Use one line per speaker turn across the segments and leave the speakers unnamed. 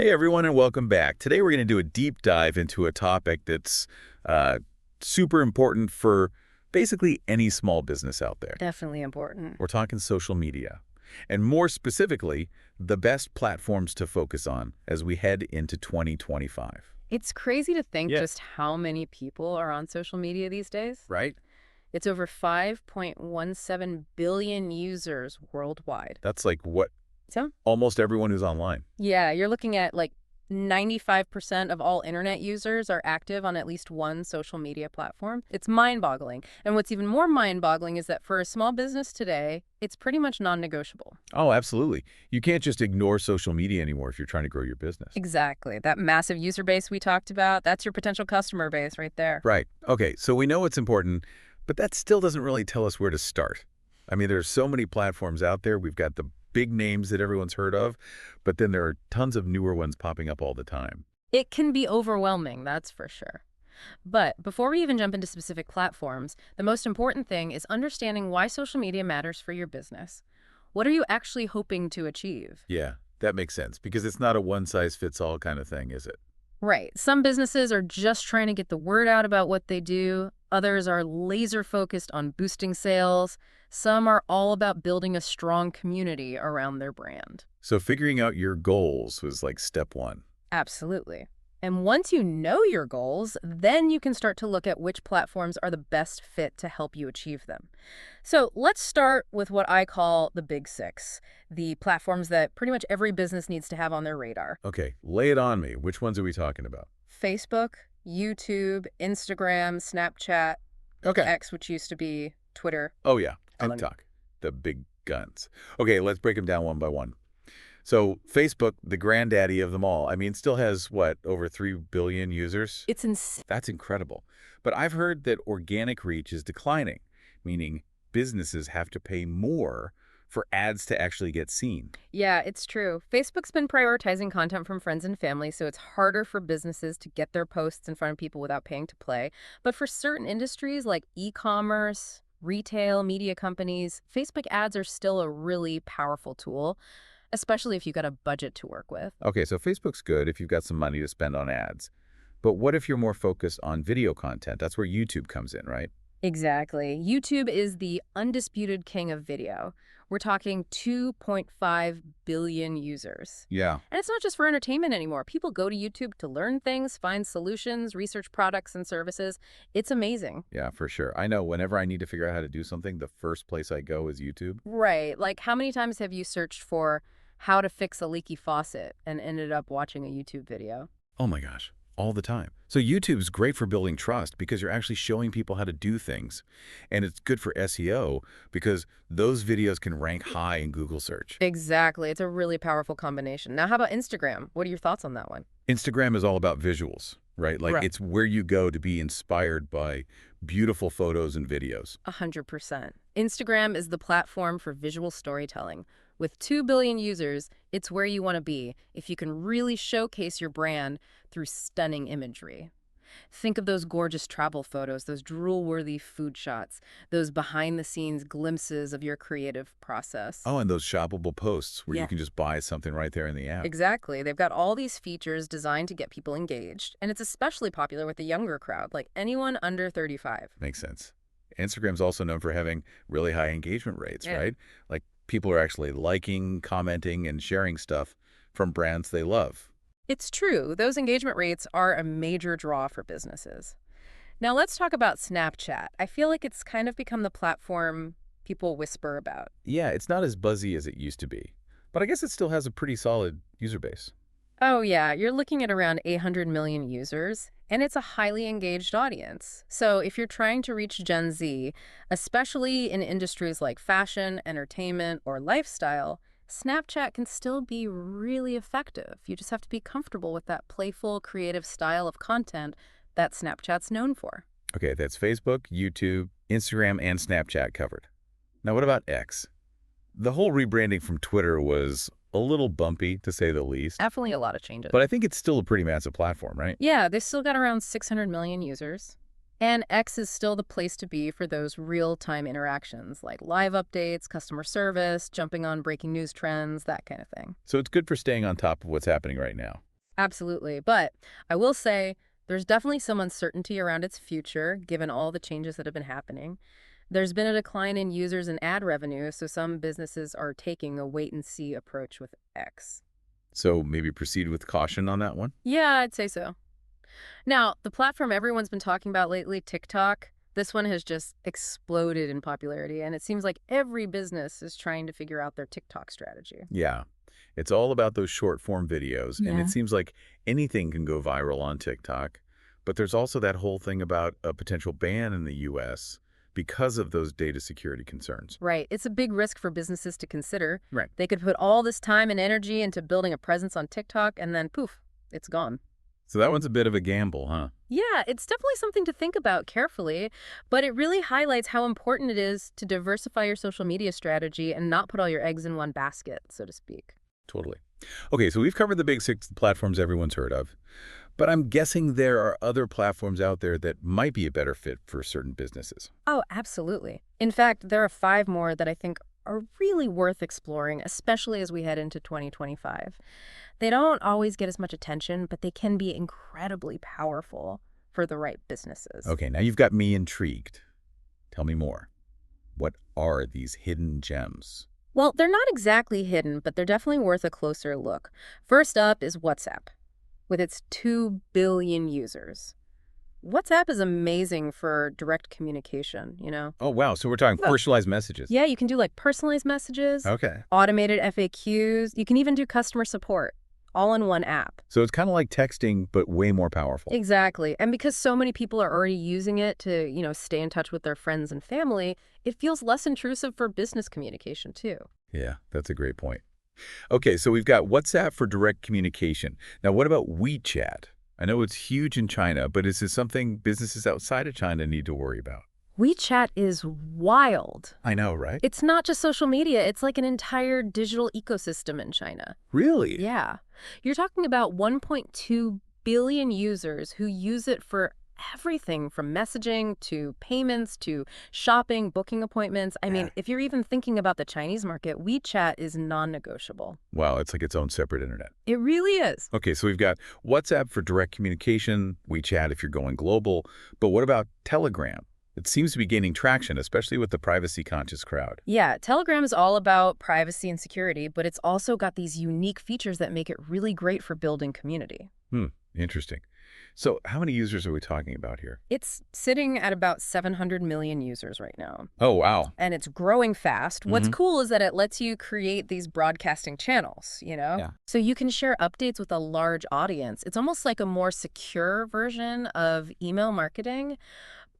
Hey everyone, and welcome back. Today we're going to do a deep dive into a topic that's uh, super important for basically any small business out there.
Definitely important.
We're talking social media, and more specifically, the best platforms to focus on as we head into 2025.
It's crazy to think
Yeah.
just how many people are on social media these days.
Right?
It's over 5.17 billion users worldwide.
That's like what
So,
almost everyone who's online.
yeah, you're looking at like 95% of all internet users are active on at least one social media platform. It's mind-boggling. And what's even more mind-boggling is that for a small business today, it's pretty much non-negotiable.
Oh, absolutely. You can't just ignore social media anymore if you're trying to grow your business.
Exactly. That massive user base we talked about, that's your potential customer base right there.
Right. Okay, so we know it's important, but that still doesn't really tell us where to start. I mean, there's so many platforms out there. We've got the big names that everyone's heard of, but then there are tons of newer ones popping up all the time.
It can be overwhelming, that's for sure. But before we even jump into specific platforms, the most important thing is understanding why social media matters for your business. What are you actually hoping to achieve?
Yeah, that makes sense because it's not a one-size-fits-all kind of thing, is it?
Right. Some businesses are just trying to get the word out about what they do. Others are laser focused on boosting sales. Some are all about building a strong community around their brand.
So figuring out your goals was like step one.
Absolutely. And once you know your goals, then you can start to look at which platforms are the best fit to help you achieve them. So let's start with what I call the big six, the platforms that pretty much every business needs to have on their radar.
Okay, lay it on me. Which ones are we talking about?
Facebook, YouTube, Instagram, Snapchat,
Okay.
X, which used to be Twitter.
Oh, yeah,
Oh, let me-
TikTok, the big guns. Okay, let's break them down one by one. So Facebook, the granddaddy of them all, I mean, still has, what, over 3 billion users?
It's insane.
That's incredible. But I've heard that organic reach is declining, meaning businesses have to pay more for ads to actually get seen.
Yeah, it's true. Facebook's been prioritizing content from friends and family, so it's harder for businesses to get their posts in front of people without paying to play. But for certain industries like e-commerce, retail, media companies, Facebook ads are still a really powerful tool, especially if you've got a budget to work with.
Okay, so Facebook's good if you've got some money to spend on ads. But what if you're more focused on video content? That's where YouTube comes in, right?
Exactly. YouTube is the undisputed king of video. We're talking 2.5 billion users.
Yeah.
And it's not just for entertainment anymore. People go to YouTube to learn things, find solutions, research products and services. It's amazing.
Yeah, for sure. I know whenever I need to figure out how to do something, the first place I go is YouTube.
Right. Like, how many times have you searched for how to fix a leaky faucet and ended up watching a YouTube video?
Oh my gosh, all the time. So YouTube's great for building trust because you're actually showing people how to do things. And it's good for SEO because those videos can rank high in Google search.
Exactly. It's a really powerful combination. Now, how about Instagram? What are your thoughts on that one?
Instagram is all about visuals, right? Like
Right.
it's where you go to be inspired by beautiful photos and videos.
100%. Instagram is the platform for visual storytelling. With 2 billion users, it's where you want to be if you can really showcase your brand through stunning imagery. Think of those gorgeous travel photos, those drool-worthy food shots, those behind-the-scenes glimpses of your creative process.
Oh, and those shoppable posts where
Yeah.
you can just buy something right there in the app.
Exactly. They've got all these features designed to get people engaged, and it's especially popular with the younger crowd, like anyone under 35.
Makes sense. Instagram's also known for having really high engagement rates,
Yeah.
right? Like people are actually liking, commenting, and sharing stuff from brands they love.
It's true. Those engagement rates are a major draw for businesses. Now let's talk about Snapchat. I feel like it's kind of become the platform people whisper about.
Yeah, it's not as buzzy as it used to be, but I guess it still has a pretty solid user base.
Oh yeah, you're looking at around 800 million users, and it's a highly engaged audience. So if you're trying to reach Gen Z, especially in industries like fashion, entertainment, or lifestyle, Snapchat can still be really effective. You just have to be comfortable with that playful, creative style of content that Snapchat's known for.
Okay, that's Facebook, YouTube, Instagram, and Snapchat covered. Now, what about X? The whole rebranding from Twitter was a little bumpy, to say the least,
Definitely a lot of changes.
but I think it's still a pretty massive platform, right?
Yeah, they still got around 600 million users. And X is still the place to be for those real-time interactions, like live updates, customer service, jumping on breaking news trends, that kind of thing.
So it's good for staying on top of what's happening right now.
Absolutely. But I will say there's definitely some uncertainty around its future, given all the changes that have been happening. There's been a decline in users and ad revenue, so some businesses are taking a wait and see approach with X.
So maybe proceed with caution on that one?
Yeah, I'd say so. Now, the platform everyone's been talking about lately, TikTok, this one has just exploded in popularity, and it seems like every business is trying to figure out their TikTok strategy.
Yeah. It's all about those short form videos, and
Yeah.
it seems like anything can go viral on TikTok. But there's also that whole thing about a potential ban in the US because of those data security concerns.
Right. It's a big risk for businesses to consider.
Right.
They could put all this time and energy into building a presence on TikTok, and then poof, it's gone.
So that one's a bit of a gamble, huh?
Yeah, it's definitely something to think about carefully, but it really highlights how important it is to diversify your social media strategy and not put all your eggs in one basket, so to speak.
Totally. Okay, so we've covered the big 6 platforms everyone's heard of. But I'm guessing there are other platforms out there that might be a better fit for certain businesses.
Oh, absolutely. In fact, there are 5 more that I think are really worth exploring, especially as we head into 2025. They don't always get as much attention, but they can be incredibly powerful for the right businesses.
Okay, now you've got me intrigued. Tell me more. What are these hidden gems?
Well, they're not exactly hidden, but they're definitely worth a closer look. First up is WhatsApp, with its 2 billion users. WhatsApp is amazing for direct communication, you know?
Oh, wow. So we're talking
Yeah.
personalized messages.
Yeah, you can do like personalized messages,
Okay.
automated FAQs. You can even do customer support, all in one app.
So it's kind of like texting, but way more powerful.
Exactly. And because so many people are already using it to, stay in touch with their friends and family, it feels less intrusive for business communication too.
Yeah, that's a great point. Okay, so we've got WhatsApp for direct communication. Now, what about WeChat? I know it's huge in China, but is this something businesses outside of China need to worry about?
WeChat is wild.
I know, right?
It's not just social media, it's like an entire digital ecosystem in China.
Really?
Yeah. You're talking about 1.2 billion users who use it for everything from messaging to payments to shopping, booking appointments. I mean,
Yeah.
if you're even thinking about the Chinese market, WeChat is non-negotiable.
Wow, it's like its own separate internet.
It really is.
Okay, so we've got WhatsApp for direct communication, WeChat if you're going global, but what about Telegram? It seems to be gaining traction, especially with the privacy-conscious crowd.
Yeah, Telegram is all about privacy and security, but it's also got these unique features that make it really great for building community.
Interesting. So how many users are we talking about here?
It's sitting at about 700 million users right now.
Oh, wow.
And it's growing fast. What's
Mhm.
cool is that it lets you create these broadcasting channels.
Yeah.
So you can share updates with a large audience. It's almost like a more secure version of email marketing,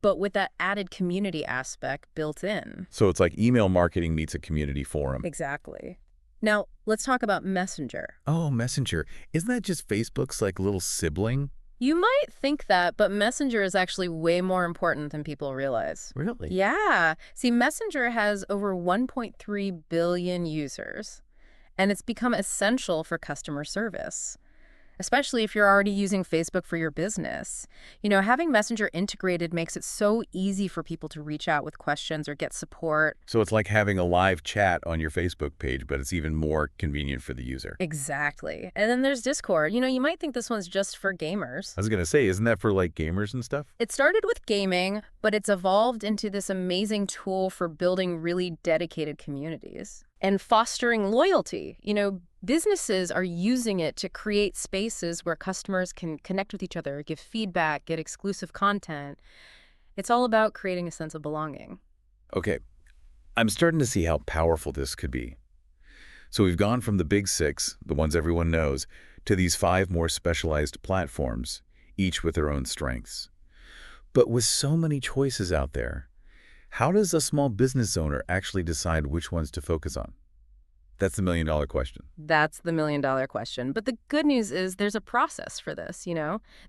but with that added community aspect built in.
So it's like email marketing meets a community forum.
Exactly. Now, let's talk about Messenger.
Oh, Messenger. Isn't that just Facebook's like little sibling?
You might think that, but Messenger is actually way more important than people realize.
Really?
Yeah. See, Messenger has over 1.3 billion users, and it's become essential for customer service, especially if you're already using Facebook for your business. Having Messenger integrated makes it so easy for people to reach out with questions or get support.
So it's like having a live chat on your Facebook page, but it's even more convenient for the user.
Exactly. And then there's Discord. You might think this one's just for gamers.
I was going to say, isn't that for like gamers and stuff?
It started with gaming, but it's evolved into this amazing tool for building really dedicated communities and fostering loyalty. Businesses are using it to create spaces where customers can connect with each other, give feedback, get exclusive content. It's all about creating a sense of belonging.
Okay, I'm starting to see how powerful this could be. So we've gone from the big 6, the ones everyone knows, to these 5 more specialized platforms, each with their own strengths. But with so many choices out there, how does a small business owner actually decide which ones to focus on? That's the million-dollar question.
That's the million-dollar question. But the good news is there's a process for this.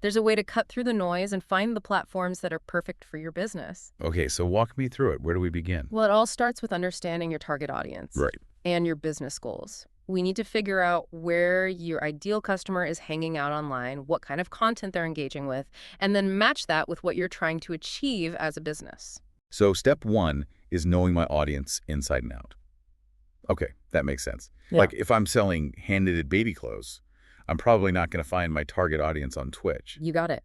There's a way to cut through the noise and find the platforms that are perfect for your business.
Okay, so walk me through it. Where do we begin?
Well, it all starts with understanding your target audience.
Right.
And your business goals. We need to figure out where your ideal customer is hanging out online, what kind of content they're engaging with, and then match that with what you're trying to achieve as a business.
So step 1 is knowing my audience inside and out. Okay, that makes sense.
Yeah.
Like if I'm selling hand-knitted baby clothes, I'm probably not going to find my target audience on Twitch.
You got it.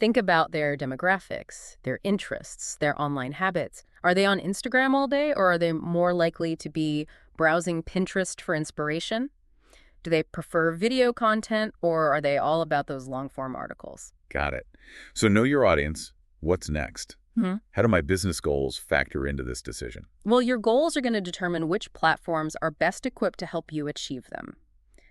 Think about their demographics, their interests, their online habits. Are they on Instagram all day, or are they more likely to be browsing Pinterest for inspiration? Do they prefer video content, or are they all about those long-form articles?
Got it. So know your audience. What's next?
Hmm.
How do my business goals factor into this decision?
Well, your goals are going to determine which platforms are best equipped to help you achieve them.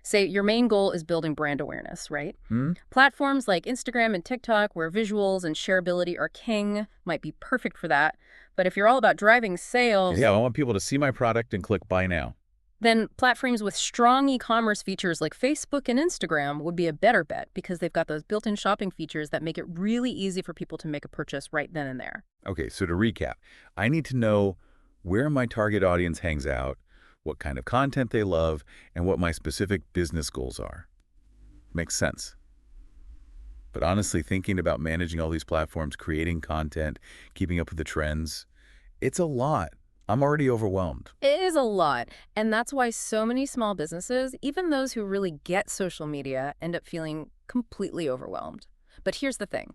Say your main goal is building brand awareness, right?
Hmm?
Platforms like Instagram and TikTok, where visuals and shareability are king, might be perfect for that. But if you're all about driving sales,
Yeah, I want people to see my product and click buy now.
then platforms with strong e-commerce features like Facebook and Instagram would be a better bet because they've got those built-in shopping features that make it really easy for people to make a purchase right then and there.
Okay, so to recap, I need to know where my target audience hangs out, what kind of content they love, and what my specific business goals are. Makes sense. But honestly, thinking about managing all these platforms, creating content, keeping up with the trends, it's a lot. I'm already overwhelmed.
It is a lot, and that's why so many small businesses, even those who really get social media, end up feeling completely overwhelmed. But here's the thing.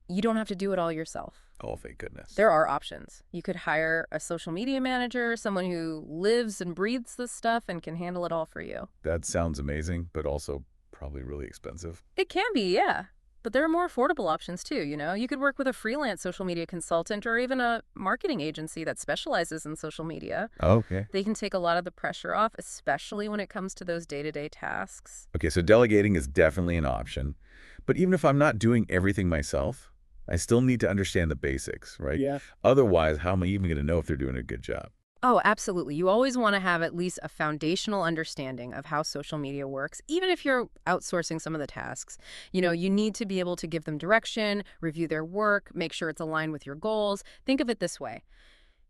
You don't have to do it all yourself.
Oh, thank goodness.
There are options. You could hire a social media manager, someone who lives and breathes this stuff and can handle it all for you.
That sounds amazing, but also probably really expensive.
It can be, yeah. But there are more affordable options too, you know? You could work with a freelance social media consultant or even a marketing agency that specializes in social media.
Okay.
They can take a lot of the pressure off, especially when it comes to those day-to-day tasks.
Okay, so delegating is definitely an option. But even if I'm not doing everything myself, I still need to understand the basics, right?
Yeah.
Otherwise, how am I even going to know if they're doing a good job?
Oh, absolutely. You always want to have at least a foundational understanding of how social media works, even if you're outsourcing some of the tasks. You know, you need to be able to give them direction, review their work, make sure it's aligned with your goals. Think of it this way.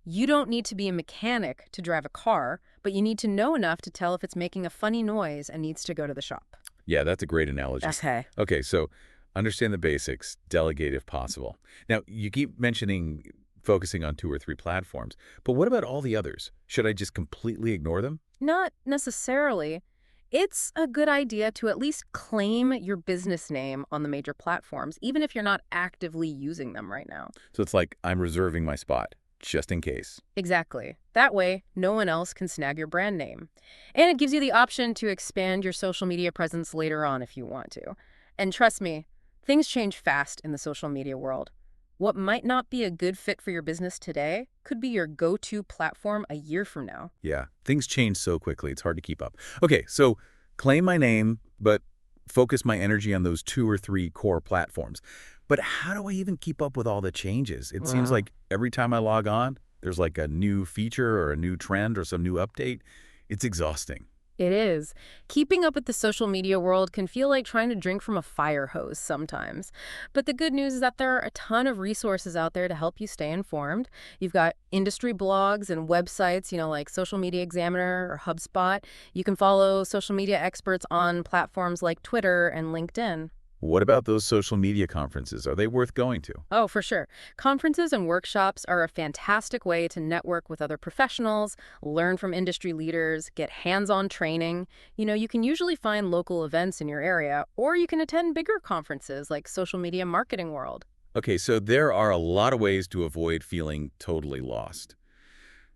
You don't need to be a mechanic to drive a car, but you need to know enough to tell if it's making a funny noise and needs to go to the shop.
Yeah, that's a great analogy.
Okay.
Okay, so understand the basics, delegate if possible. Now, you keep mentioning focusing on 2 or 3 platforms, but what about all the others? Should I just completely ignore them?
Not necessarily. It's a good idea to at least claim your business name on the major platforms, even if you're not actively using them right now.
So it's like I'm reserving my spot, just in case.
Exactly. That way, no one else can snag your brand name. And it gives you the option to expand your social media presence later on if you want to. And trust me, things change fast in the social media world. What might not be a good fit for your business today could be your go-to platform a year from now.
Yeah, things change so quickly, it's hard to keep up. Okay, so claim my name, but focus my energy on those 2 or 3 core platforms. But how do I even keep up with all the changes? It seems
Wow.
like every time I log on, there's like a new feature or a new trend or some new update. It's exhausting.
It is. Keeping up with the social media world can feel like trying to drink from a fire hose sometimes. But the good news is that there are a ton of resources out there to help you stay informed. You've got industry blogs and websites, you know, like Social Media Examiner or HubSpot. You can follow social media experts on platforms like Twitter and LinkedIn.
What about those social media conferences? Are they worth going to?
Oh, for sure. Conferences and workshops are a fantastic way to network with other professionals, learn from industry leaders, get hands-on training. You know, you can usually find local events in your area, or you can attend bigger conferences like Social Media Marketing World.
Okay, so there are a lot of ways to avoid feeling totally lost.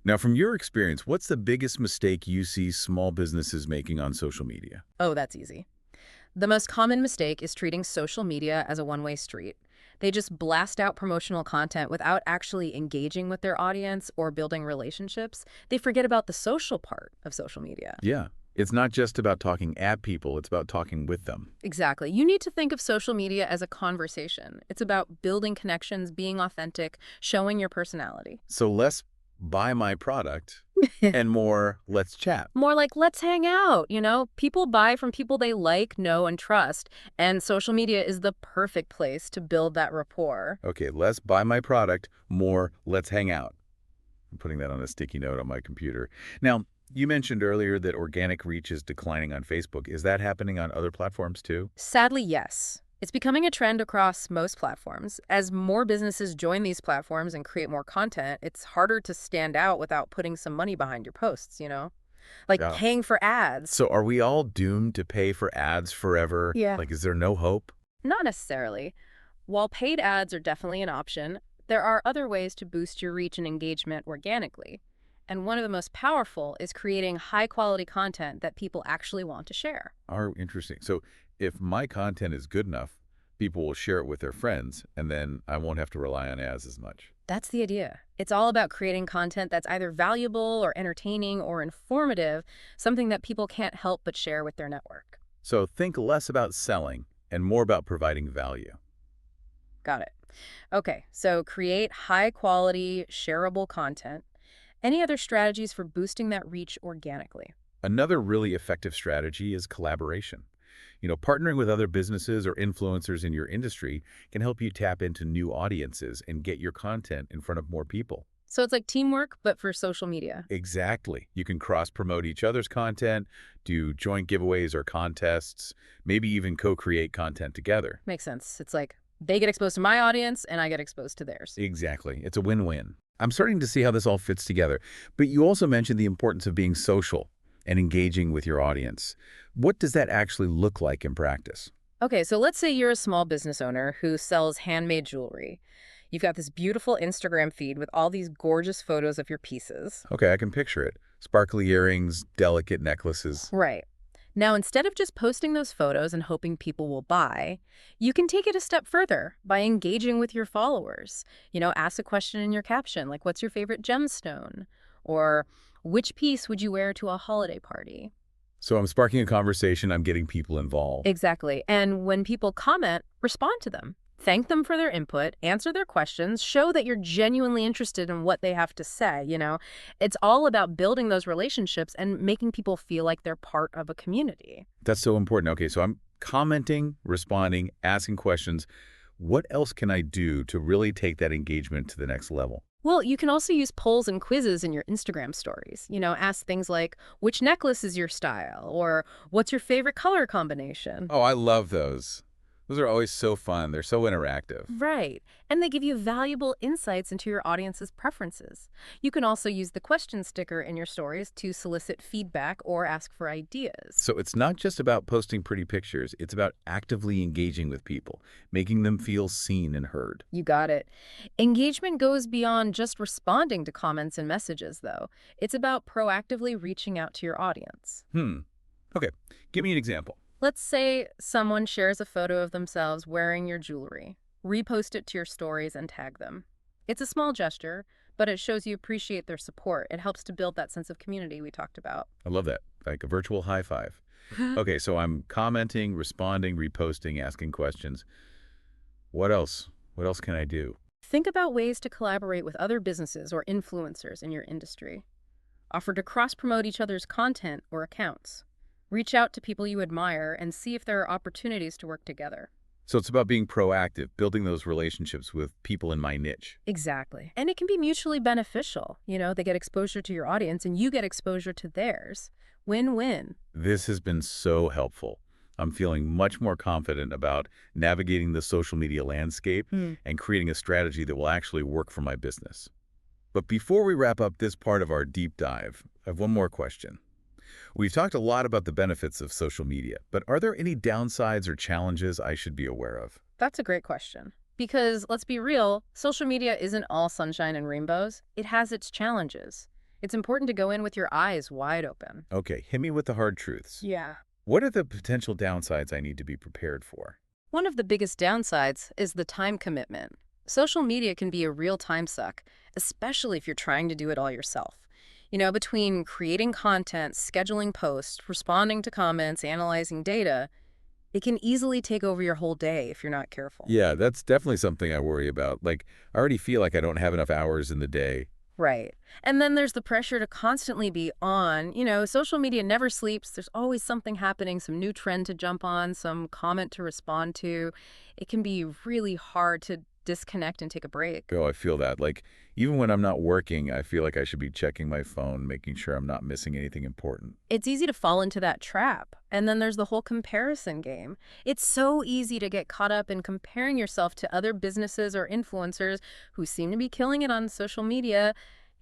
Now, from your experience, what's the biggest mistake you see small businesses making on social media?
Oh, that's easy. The most common mistake is treating social media as a one-way street. They just blast out promotional content without actually engaging with their audience or building relationships. They forget about the social part of social media.
Yeah, it's not just about talking at people, it's about talking with them.
Exactly. You need to think of social media as a conversation. It's about building connections, being authentic, showing your personality.
So less buy my product and more let's chat.
More like, let's hang out, you know? People buy from people they like, know, and trust. And social media is the perfect place to build that rapport.
Okay, less buy my product, more let's hang out. I'm putting that on a sticky note on my computer. Now, you mentioned earlier that organic reach is declining on Facebook. Is that happening on other platforms too?
Sadly, yes. It's becoming a trend across most platforms. As more businesses join these platforms and create more content, it's harder to stand out without putting some money behind your posts, you know? like
Yeah.
paying for ads.
So are we all doomed to pay for ads forever?
Yeah.
Like, is there no hope?
Not necessarily. While paid ads are definitely an option, there are other ways to boost your reach and engagement organically. And one of the most powerful is creating high-quality content that people actually want to share.
Interesting. So if my content is good enough, people will share it with their friends, and then I won't have to rely on ads as much.
That's the idea. It's all about creating content that's either valuable or entertaining or informative, something that people can't help but share with their network.
So think less about selling and more about providing value.
Got it. Okay, so create high-quality, shareable content. Any other strategies for boosting that reach organically?
Another really effective strategy is collaboration. Partnering with other businesses or influencers in your industry can help you tap into new audiences and get your content in front of more people.
So it's like teamwork, but for social media.
Exactly. You can cross-promote each other's content, do joint giveaways or contests, maybe even co-create content together.
Makes sense. It's like they get exposed to my audience and I get exposed to theirs.
Exactly. It's a win-win. I'm starting to see how this all fits together. But you also mentioned the importance of being social and engaging with your audience. What does that actually look like in practice?
Okay, so let's say you're a small business owner who sells handmade jewelry. You've got this beautiful Instagram feed with all these gorgeous photos of your pieces.
Okay, I can picture it. Sparkly earrings, delicate necklaces.
Right. Now, instead of just posting those photos and hoping people will buy, you can take it a step further by engaging with your followers. Ask a question in your caption, like, what's your favorite gemstone? Or which piece would you wear to a holiday party?
So I'm sparking a conversation, I'm getting people involved.
Exactly. And when people comment, respond to them. Thank them for their input, answer their questions, show that you're genuinely interested in what they have to say. It's all about building those relationships and making people feel like they're part of a community.
That's so important. Okay, so I'm commenting, responding, asking questions. What else can I do to really take that engagement to the next level?
Well, you can also use polls and quizzes in your Instagram stories. Ask things like, which necklace is your style? Or what's your favorite color combination?
Oh, I love those. Those are always so fun. They're so interactive.
Right. And they give you valuable insights into your audience's preferences. You can also use the question sticker in your stories to solicit feedback or ask for ideas.
So it's not just about posting pretty pictures. It's about actively engaging with people, making them feel seen and heard.
You got it. Engagement goes beyond just responding to comments and messages, though. It's about proactively reaching out to your audience.
Okay, give me an example.
Let's say someone shares a photo of themselves wearing your jewelry. Repost it to your stories and tag them. It's a small gesture, but it shows you appreciate their support. It helps to build that sense of community we talked about.
I love that. Like a virtual high five. Okay, so I'm commenting, responding, reposting, asking questions. What else? What else can I do?
Think about ways to collaborate with other businesses or influencers in your industry. Offer to cross-promote each other's content or accounts. Reach out to people you admire and see if there are opportunities to work together.
So it's about being proactive, building those relationships with people in my niche.
Exactly. And it can be mutually beneficial. They get exposure to your audience and you get exposure to theirs. Win-win.
This has been so helpful. I'm feeling much more confident about navigating the social media landscape and creating a strategy that will actually work for my business. But before we wrap up this part of our deep dive, I have one more question. We've talked a lot about the benefits of social media, but are there any downsides or challenges I should be aware of?
That's a great question. Because, let's be real, social media isn't all sunshine and rainbows. It has its challenges. It's important to go in with your eyes wide open.
Okay, hit me with the hard truths.
Yeah.
What are the potential downsides I need to be prepared for?
One of the biggest downsides is the time commitment. Social media can be a real time suck, especially if you're trying to do it all yourself. Between creating content, scheduling posts, responding to comments, analyzing data, it can easily take over your whole day if you're not careful.
Yeah, that's definitely something I worry about. Like, I already feel like I don't have enough hours in the day.
Right. And then there's the pressure to constantly be on. Social media never sleeps. There's always something happening, some new trend to jump on, some comment to respond to. It can be really hard to disconnect and take a break.
Oh, I feel that. Like, even when I'm not working, I feel like I should be checking my phone, making sure I'm not missing anything important.
It's easy to fall into that trap. And then there's the whole comparison game. It's so easy to get caught up in comparing yourself to other businesses or influencers who seem to be killing it on social media.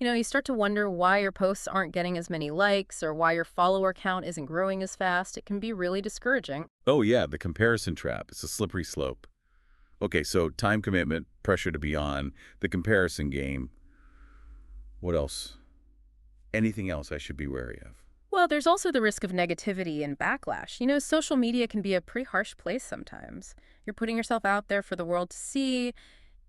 You start to wonder why your posts aren't getting as many likes or why your follower count isn't growing as fast. It can be really discouraging.
Oh yeah, the comparison trap. It's a slippery slope. Okay, so time commitment, pressure to be on, the comparison game. What else? Anything else I should be wary of?
Well, there's also the risk of negativity and backlash. Social media can be a pretty harsh place sometimes. You're putting yourself out there for the world to see,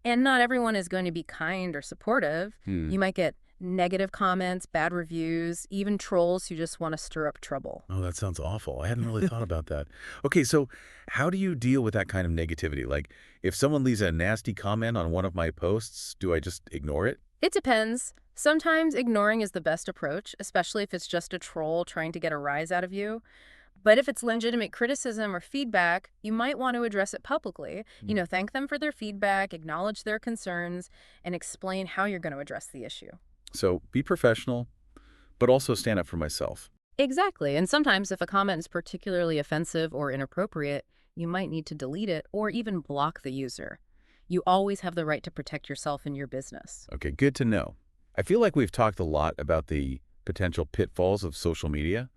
and not everyone is going to be kind or supportive.
Hmm.
You might get negative comments, bad reviews, even trolls who just want to stir up trouble.
Oh, that sounds awful. I hadn't really thought about that. Okay, so how do you deal with that kind of negativity? Like, if someone leaves a nasty comment on one of my posts, do I just ignore it?
It depends. Sometimes ignoring is the best approach, especially if it's just a troll trying to get a rise out of you. But if it's legitimate criticism or feedback, you might want to address it publicly. Thank them for their feedback, acknowledge their concerns, and explain how you're going to address the issue.
So be professional, but also stand up for myself.
Exactly. And sometimes if a comment is particularly offensive or inappropriate, you might need to delete it or even block the user. You always have the right to protect yourself and your business.
Okay, good to know. I feel like we've talked a lot about the potential pitfalls of social media,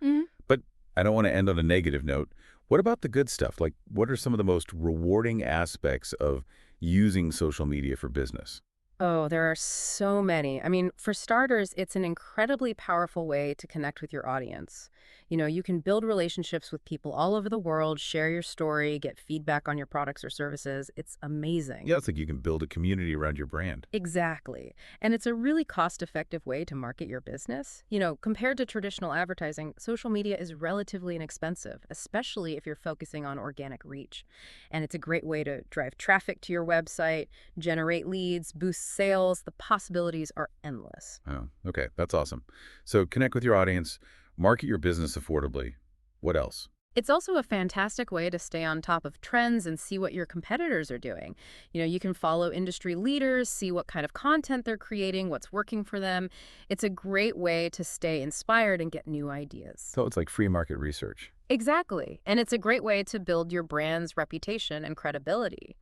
but I don't want to end on a negative note. What about the good stuff? Like, what are some of the most rewarding aspects of using social media for business?
Oh, there are so many. For starters, it's an incredibly powerful way to connect with your audience. You can build relationships with people all over the world, share your story, get feedback on your products or services. It's amazing.
Yeah, it's like you can build a community around your brand.
Exactly. And it's a really cost-effective way to market your business. Compared to traditional advertising, social media is relatively inexpensive, especially if you're focusing on organic reach. And it's a great way to drive traffic to your website, generate leads, boost sales. The possibilities are endless.
Oh, okay. That's awesome. So connect with your audience, market your business affordably. What else?
It's also a fantastic way to stay on top of trends and see what your competitors are doing. You can follow industry leaders, see what kind of content they're creating, what's working for them. It's a great way to stay inspired and get new ideas.
So it's like free market research.
Exactly. And it's a great way to build your brand's reputation and credibility.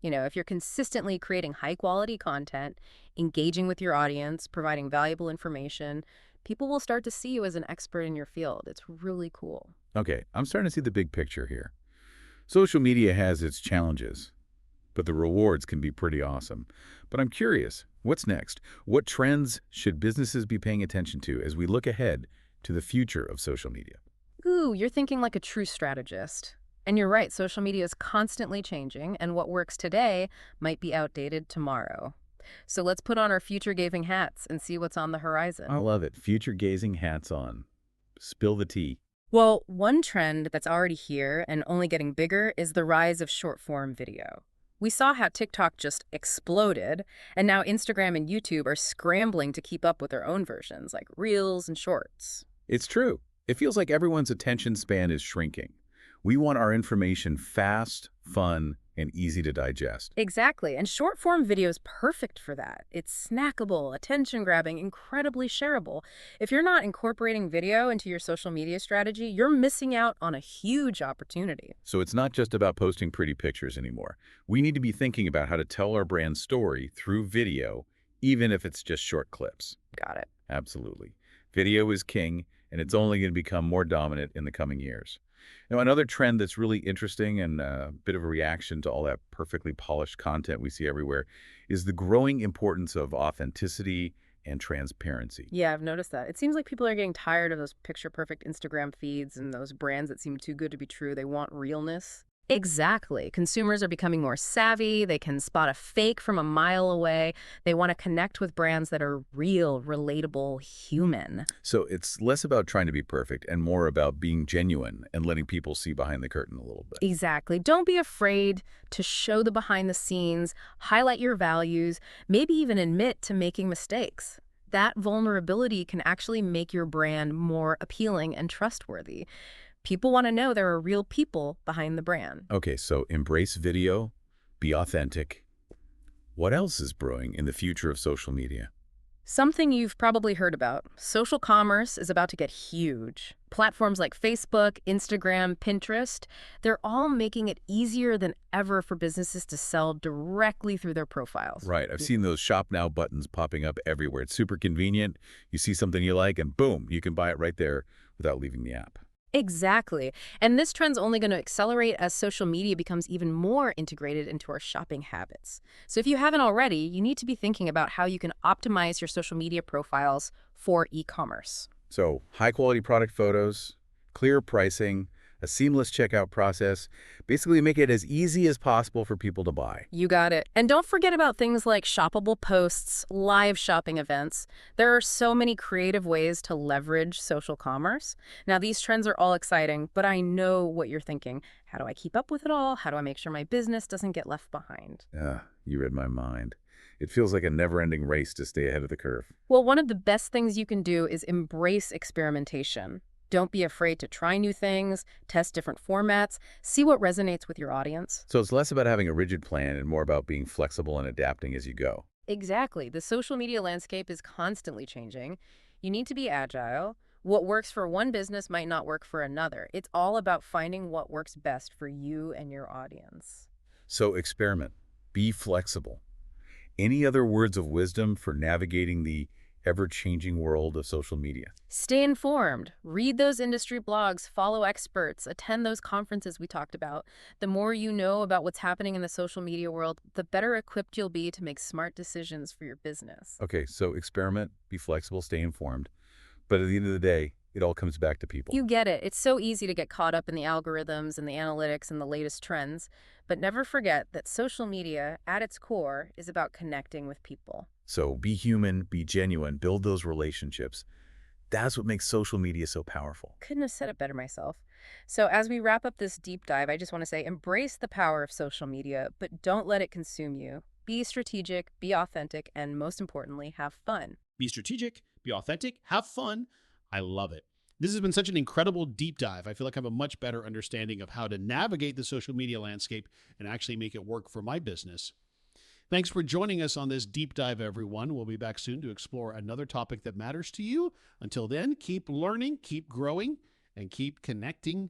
If you're consistently creating high-quality content, engaging with your audience, providing valuable information, people will start to see you as an expert in your field. It's really cool.
Okay, I'm starting to see the big picture here. Social media has its challenges, but the rewards can be pretty awesome. But I'm curious, what's next? What trends should businesses be paying attention to as we look ahead to the future of social media?
Ooh, you're thinking like a true strategist. And you're right, social media is constantly changing, and what works today might be outdated tomorrow. So let's put on our future-gazing hats and see what's on the horizon.
I love it. Future-gazing hats on. Spill the tea.
Well, one trend that's already here and only getting bigger is the rise of short-form video. We saw how TikTok just exploded, and now Instagram and YouTube are scrambling to keep up with their own versions, like Reels and Shorts.
It's true. It feels like everyone's attention span is shrinking. We want our information fast, fun, and easy to digest.
Exactly, and short-form video is perfect for that. It's snackable, attention-grabbing, incredibly shareable. If you're not incorporating video into your social media strategy, you're missing out on a huge opportunity.
So it's not just about posting pretty pictures anymore. We need to be thinking about how to tell our brand story through video, even if it's just short clips.
Got it.
Absolutely. Video is king, and it's only going to become more dominant in the coming years. Now, another trend that's really interesting and a bit of a reaction to all that perfectly polished content we see everywhere is the growing importance of authenticity and transparency.
Yeah, I've noticed that. It seems like people are getting tired of those picture-perfect Instagram feeds and those brands that seem too good to be true. They want realness. Exactly. Consumers are becoming more savvy. They can spot a fake from a mile away. They want to connect with brands that are real, relatable, human.
So it's less about trying to be perfect and more about being genuine and letting people see behind the curtain a little bit.
Exactly. Don't be afraid to show the behind the scenes, highlight your values, maybe even admit to making mistakes. That vulnerability can actually make your brand more appealing and trustworthy. People want to know there are real people behind the brand.
Okay, so embrace video, be authentic. What else is brewing in the future of social media?
Something you've probably heard about. Social commerce is about to get huge. Platforms like Facebook, Instagram, Pinterest, they're all making it easier than ever for businesses to sell directly through their profiles.
Right. I've seen those Shop Now buttons popping up everywhere. It's super convenient. You see something you like, and boom, you can buy it right there without leaving the app.
Exactly. And this trend's only going to accelerate as social media becomes even more integrated into our shopping habits. So if you haven't already, you need to be thinking about how you can optimize your social media profiles for e-commerce.
So high-quality product photos, clear pricing, a seamless checkout process, basically make it as easy as possible for people to buy.
You got it. And don't forget about things like shoppable posts, live shopping events. There are so many creative ways to leverage social commerce. Now, these trends are all exciting, but I know what you're thinking. How do I keep up with it all? How do I make sure my business doesn't get left behind?
You read my mind. It feels like a never-ending race to stay ahead of the curve.
Well, one of the best things you can do is embrace experimentation. Don't be afraid to try new things, test different formats, see what resonates with your audience.
So it's less about having a rigid plan and more about being flexible and adapting as you go.
Exactly. The social media landscape is constantly changing. You need to be agile. What works for one business might not work for another. It's all about finding what works best for you and your audience.
So experiment. Be flexible. Any other words of wisdom for navigating the ever-changing world of social media?
Stay informed. Read those industry blogs, follow experts, attend those conferences we talked about. The more you know about what's happening in the social media world, the better equipped you'll be to make smart decisions for your business.
Okay, so experiment, be flexible, stay informed. But at the end of the day, it all comes back to people.
You get it. It's so easy to get caught up in the algorithms and the analytics and the latest trends. But never forget that social media, at its core, is about connecting with people.
So be human, be genuine, build those relationships. That's what makes social media so powerful.
Couldn't have said it better myself. So as we wrap up this deep dive, I just want to say embrace the power of social media, but don't let it consume you. Be strategic, be authentic, and most importantly, have fun.
Be strategic, be authentic, have fun. I love it. This has been such an incredible deep dive. I feel like I have a much better understanding of how to navigate the social media landscape and actually make it work for my business. Thanks for joining us on this deep dive, everyone. We'll be back soon to explore another topic that matters to you. Until then, keep learning, keep growing, and keep connecting